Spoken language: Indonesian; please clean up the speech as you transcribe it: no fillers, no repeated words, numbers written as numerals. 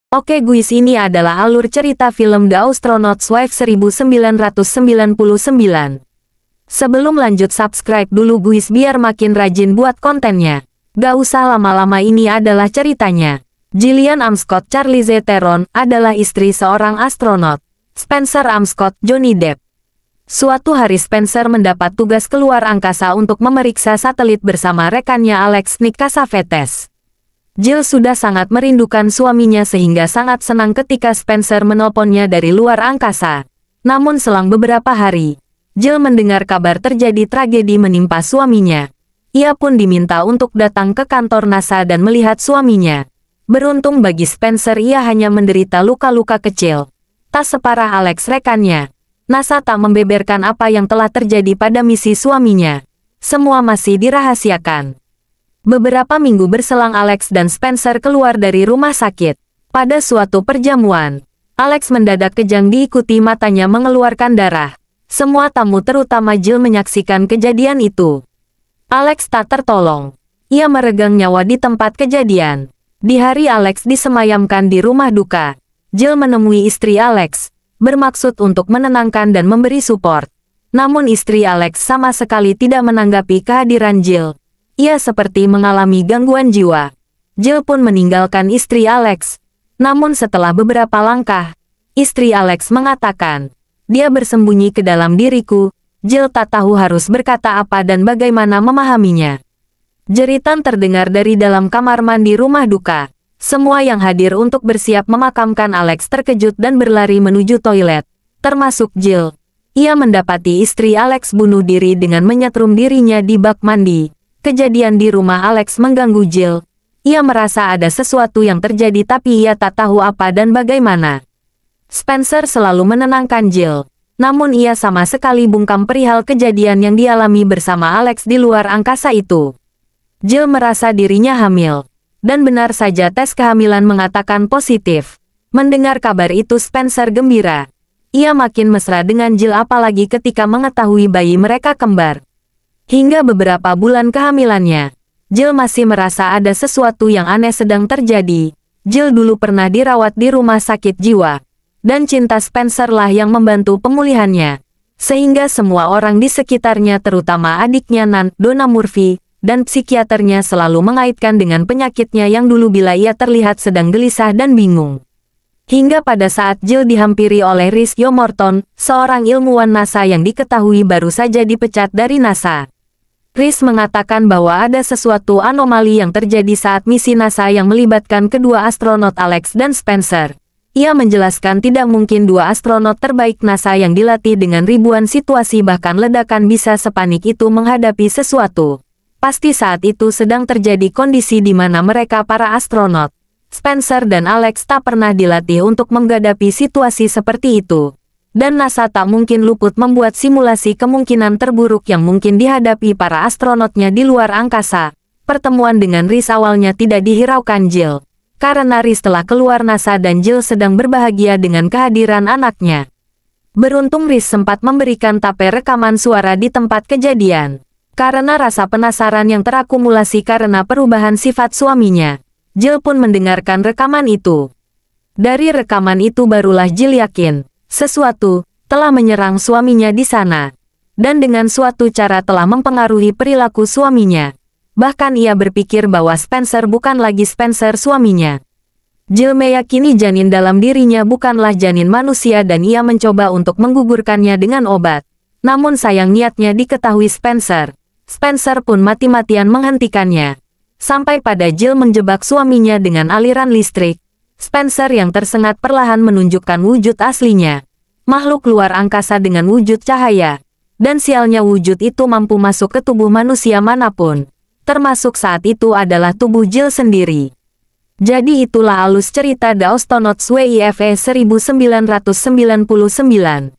Oke guys, ini adalah alur cerita film The Astronaut's Wife 1999. Sebelum lanjut subscribe dulu guys biar makin rajin buat kontennya. Gak usah lama-lama, ini adalah ceritanya. Gillian Amscott Charlize Theron adalah istri seorang astronot, Spencer Amscott Johnny Depp. Suatu hari Spencer mendapat tugas keluar angkasa untuk memeriksa satelit bersama rekannya Alex Nick Cassavetes. Jill sudah sangat merindukan suaminya sehingga sangat senang ketika Spencer menelponnya dari luar angkasa. Namun selang beberapa hari, Jill mendengar kabar terjadi tragedi menimpa suaminya. Ia pun diminta untuk datang ke kantor NASA dan melihat suaminya. Beruntung bagi Spencer, ia hanya menderita luka-luka kecil. Tak separah Alex rekannya. NASA tak membeberkan apa yang telah terjadi pada misi suaminya. Semua masih dirahasiakan. Beberapa minggu berselang Alex dan Spencer keluar dari rumah sakit. Pada suatu perjamuan, Alex mendadak kejang diikuti matanya mengeluarkan darah. Semua tamu terutama Jill menyaksikan kejadian itu. Alex tak tertolong. Ia meregang nyawa di tempat kejadian. Di hari Alex disemayamkan di rumah duka, Jill menemui istri Alex, bermaksud untuk menenangkan dan memberi support. Namun istri Alex sama sekali tidak menanggapi kehadiran Jill. Ia seperti mengalami gangguan jiwa. Jill pun meninggalkan istri Alex. Namun setelah beberapa langkah, istri Alex mengatakan, "Dia bersembunyi ke dalam diriku." Jill tak tahu harus berkata apa dan bagaimana memahaminya. Jeritan terdengar dari dalam kamar mandi rumah duka. Semua yang hadir untuk bersiap memakamkan Alex terkejut dan berlari menuju toilet, termasuk Jill. Ia mendapati istri Alex bunuh diri dengan menyetrum dirinya di bak mandi. Kejadian di rumah Alex mengganggu Jill. Ia merasa ada sesuatu yang terjadi tapi ia tak tahu apa dan bagaimana. Spencer selalu menenangkan Jill. Namun ia sama sekali bungkam perihal kejadian yang dialami bersama Alex di luar angkasa itu. Jill merasa dirinya hamil. Dan benar saja tes kehamilan mengatakan positif. Mendengar kabar itu Spencer gembira. Ia makin mesra dengan Jill apalagi ketika mengetahui bayi mereka kembar. Hingga beberapa bulan kehamilannya, Jill masih merasa ada sesuatu yang aneh sedang terjadi. Jill dulu pernah dirawat di rumah sakit jiwa. Dan cinta Spencer lah yang membantu pemulihannya. Sehingga semua orang di sekitarnya terutama adiknya Nan, Donna Murphy, dan psikiaternya selalu mengaitkan dengan penyakitnya yang dulu bila ia terlihat sedang gelisah dan bingung. Hingga pada saat Jill dihampiri oleh Rhys Morton, seorang ilmuwan NASA yang diketahui baru saja dipecat dari NASA. Rhys mengatakan bahwa ada sesuatu anomali yang terjadi saat misi NASA yang melibatkan kedua astronot Alex dan Spencer. Ia menjelaskan tidak mungkin dua astronot terbaik NASA yang dilatih dengan ribuan situasi bahkan ledakan bisa sepanik itu menghadapi sesuatu. Pasti saat itu sedang terjadi kondisi di mana mereka para astronot, Spencer dan Alex tak pernah dilatih untuk menghadapi situasi seperti itu. Dan NASA tak mungkin luput membuat simulasi kemungkinan terburuk yang mungkin dihadapi para astronotnya di luar angkasa. Pertemuan dengan Rhys awalnya tidak dihiraukan Jill. Karena Rhys telah keluar NASA dan Jill sedang berbahagia dengan kehadiran anaknya. Beruntung Rhys sempat memberikan tape rekaman suara di tempat kejadian. Karena rasa penasaran yang terakumulasi karena perubahan sifat suaminya, Jill pun mendengarkan rekaman itu. Dari rekaman itu barulah Jill yakin, sesuatu telah menyerang suaminya di sana. Dan dengan suatu cara telah mempengaruhi perilaku suaminya. Bahkan ia berpikir bahwa Spencer bukan lagi Spencer suaminya. Jill meyakini janin dalam dirinya bukanlah janin manusia dan ia mencoba untuk menggugurkannya dengan obat. Namun sayang niatnya diketahui Spencer. Spencer pun mati-matian menghentikannya. Sampai pada Jill menjebak suaminya dengan aliran listrik. Spencer yang tersengat perlahan menunjukkan wujud aslinya. Makhluk luar angkasa dengan wujud cahaya. Dan sialnya wujud itu mampu masuk ke tubuh manusia manapun. Termasuk saat itu adalah tubuh Jill sendiri. Jadi itulah alus cerita The Astronaut's Wife 1999.